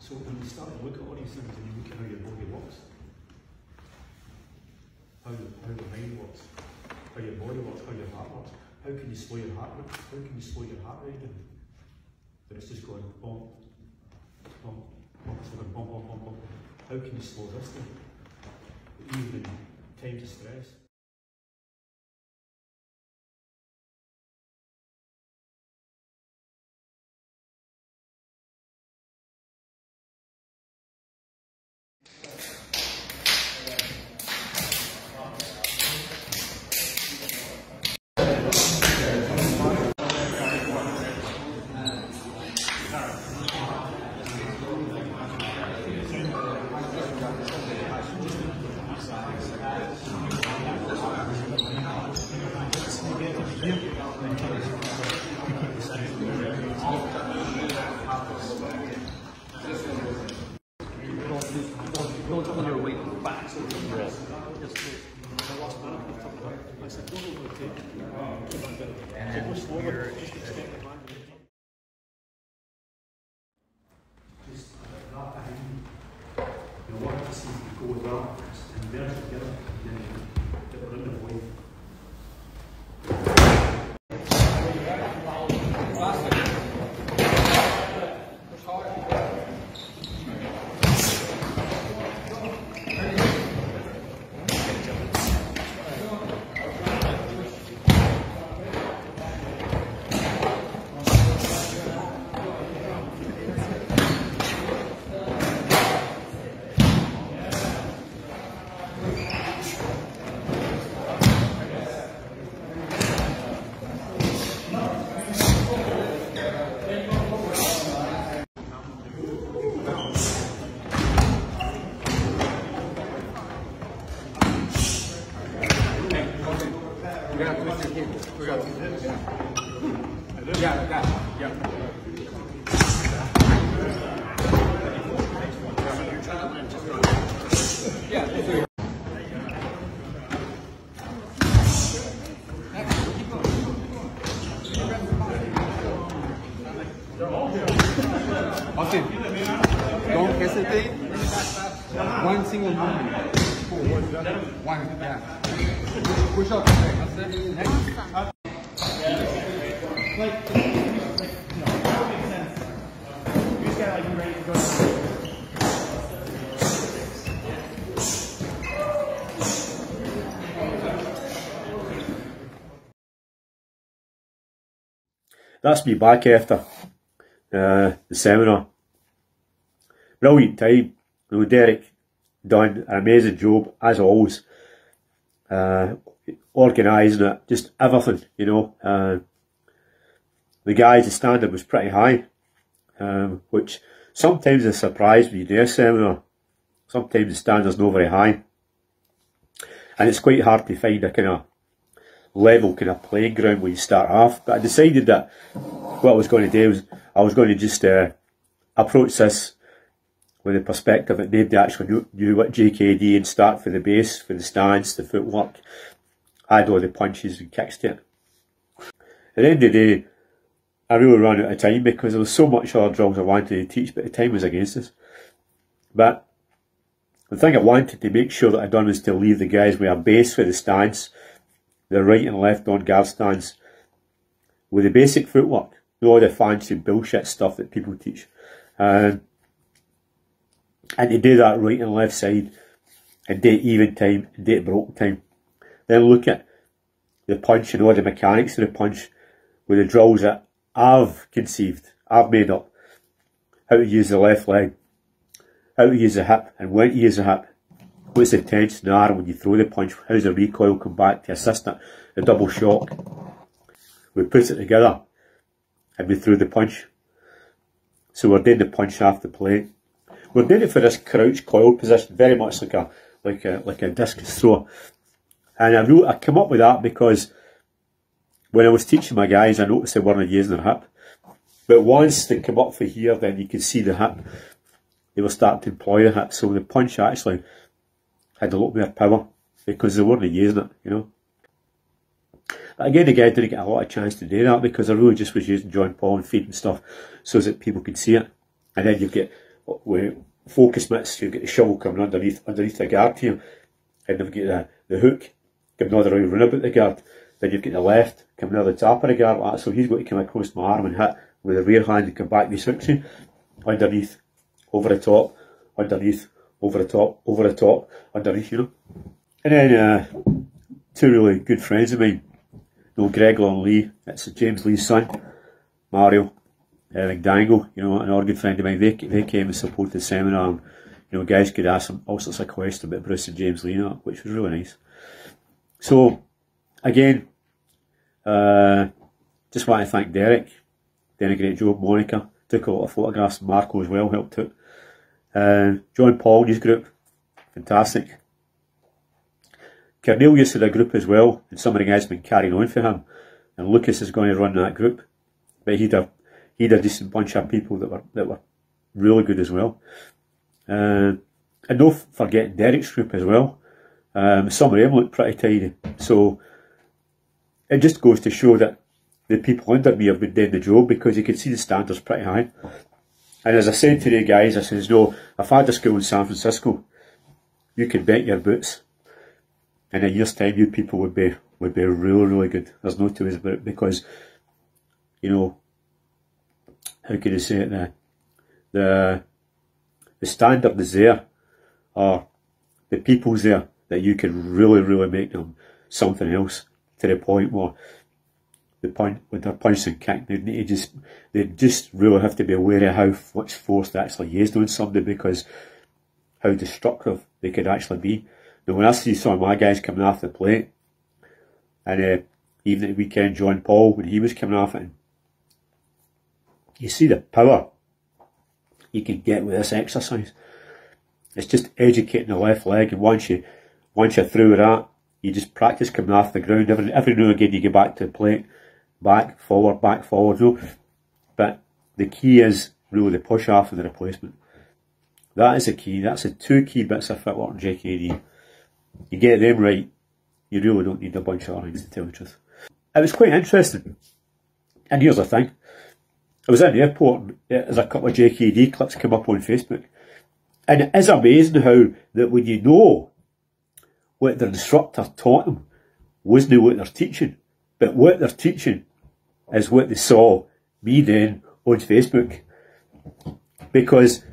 So when you start to look at all these things and you look at how your body works, how the mind works, how your body works, how your heart works, how can you slow your heart rate? How can you slow your heart rate down? That it's just going bump, bump, bump, it's going bump, bump, bump, bump. How can you slow this down? Even in times of stress. Don't put your weight back so you roll. Austin, don't hesitate. One single movement. One, yeah. Push up. That's it. Next. That's me back after the seminar. Brilliant time. You know, Derek done an amazing job as always. Organising it, just everything, you know. The guys, the standard was pretty high, which sometimes is surprised when you do a seminar. Sometimes the standard's not very high, and it's quite hard to find a kind of level kind of playing ground where you start off. But I decided that what I was going to do was I was going to just approach this with the perspective that nobody actually knew what JKD, and start for the base, for the stance, the footwork, add all the punches and kicks to it. At the end of the day, I really ran out of time because there was so much other drills I wanted to teach, but the time was against us. But the thing I wanted to make sure that I'd done was to leave the guys with a base for the stance, the right and left on guard stance, with the basic footwork, not all the fancy bullshit stuff that people teach. And to do that right and left side, and do it even time, and do it broken time. Then look at the punch and all the mechanics of the punch with the drills that I've conceived, I've made up. How to use the left leg, how to use the hip, and when to use the hip. What's the tension in the arm when you throw the punch? How's the recoil come back to assist it? The double shock. We put it together and we threw the punch. So we're doing the punch after play. We're doing it for this crouch coil position, very much like a discus throw. And I came up with that because when I was teaching my guys, I noticed they weren't using their hip. But once they come up for here, then you can see the hip. They were starting to employ the hip. So the punch actually had a lot more power because they weren't using it, you know. But again, I didn't get a lot of chance to do that because I really just was using joint paw and feet and stuff so that people could see it. And then you get with focus mitts. You've got the shovel coming underneath the guard here, and they've got the hook coming all the way round about the guard. Then you've got the left coming out the top of the guard like that, so he's got to come across my arm and hit with the rear hand and come back with suction. Underneath, over the top, underneath, over the top, over the top, underneath, you know. And then two really good friends of mine, Greg Long Lee, it's James Lee's son, Mario, Dango, you know, another good friend of mine. They came and supported the seminar, and, you know, guys could ask them all sorts of questions about Bruce and James Lee, which was really nice. So, again, just want to thank Derek, done a great job. Monica took a lot of photographs. Marco as well helped out. John Paul and his group, fantastic. Cornelius had a group as well, and some of the guys have been carrying on for him. And Lucas is going to run that group, but he'd a decent bunch of people that were really good as well. And no forgetting Derek's group as well. Some of them look pretty tidy. So it just goes to show that the people under me have been doing the job, because you can see the standards pretty high. And as I said to the guys, I says, no, if I had a school in San Francisco, you can bet your boots in a year's time you people would be really, really good. There's no two ways about it, because, you know, how can I say it, the standard is there, or the people's there, that you can really, really make them something else, to the point where with their punch and kick, they just really have to be aware of how much force they actually used on somebody, because how destructive they could actually be. Now, when I see some of my guys coming off the plate, and even at the weekend, John Paul, when he was coming off it, you see the power you can get with this exercise. It's just educating the left leg, and once you're through with that, you just practice coming off the ground. Every now and again you get back to the plate, back, forward, no. But the key is really the push off and the replacement. That is the key. That's the two key bits of footwork in JKD. You get them right, you really don't need a bunch of other things, to tell the truth. It was quite interesting. And here's the thing. I was in the airport, and there's a couple of JKD clips come up on Facebook. And it is amazing how that when you know what their instructor taught them wasn't what they're teaching, but what they're teaching is what they saw me doing on Facebook. Because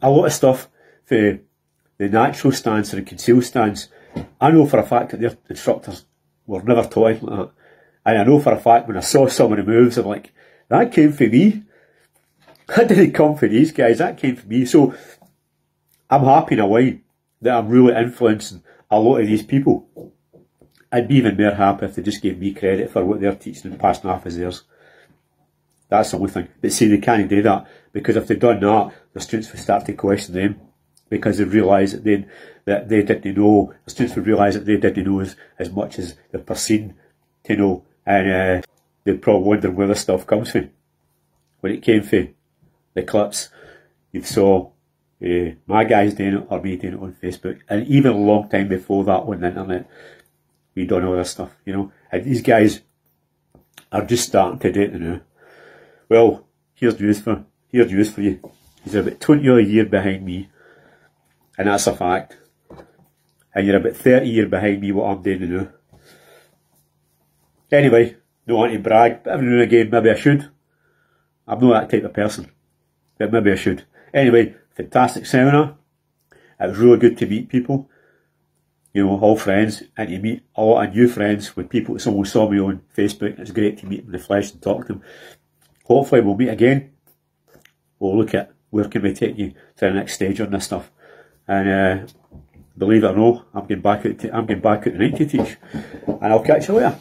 a lot of stuff for the natural stance and the concealed stance, I know for a fact that their instructors were never taught like that. And I know for a fact when I saw some of the moves, I'm like, that came from me. That didn't come from these guys, that came from me. So I'm happy in a way that I'm really influencing a lot of these people. I'd be even more happy if they just gave me credit for what they're teaching and passing off as theirs. That's the only thing. But see, they can't do that, because if they'd done that, the students would start to question them, because they realise that they didn't know. The students would realise that they didn't know as much as they're perceived to know, and they'd probably wonder where this stuff comes from. When it came from the clips, you saw my guys doing it or me doing it on Facebook, and even a long time before that on the internet, we done all this stuff, you know. And these guys are just starting to do it now. Well, here's news for you. He's about 20 odd years behind me, and that's a fact. And you're about 30 years behind me what I'm doing now. Anyway, don't want to brag, but every now and again maybe I should. I'm not that type of person, but maybe I should. Anyway, fantastic seminar. It was really good to meet people, you know, all friends, and to meet a lot of new friends with people that someone saw me on Facebook. It's great to meet them in the flesh and talk to them. Hopefully we'll meet again. We'll look at where can we take you to the next stage on this stuff. And believe it or not, I'm getting back out tonight to teach, and I'll catch you later.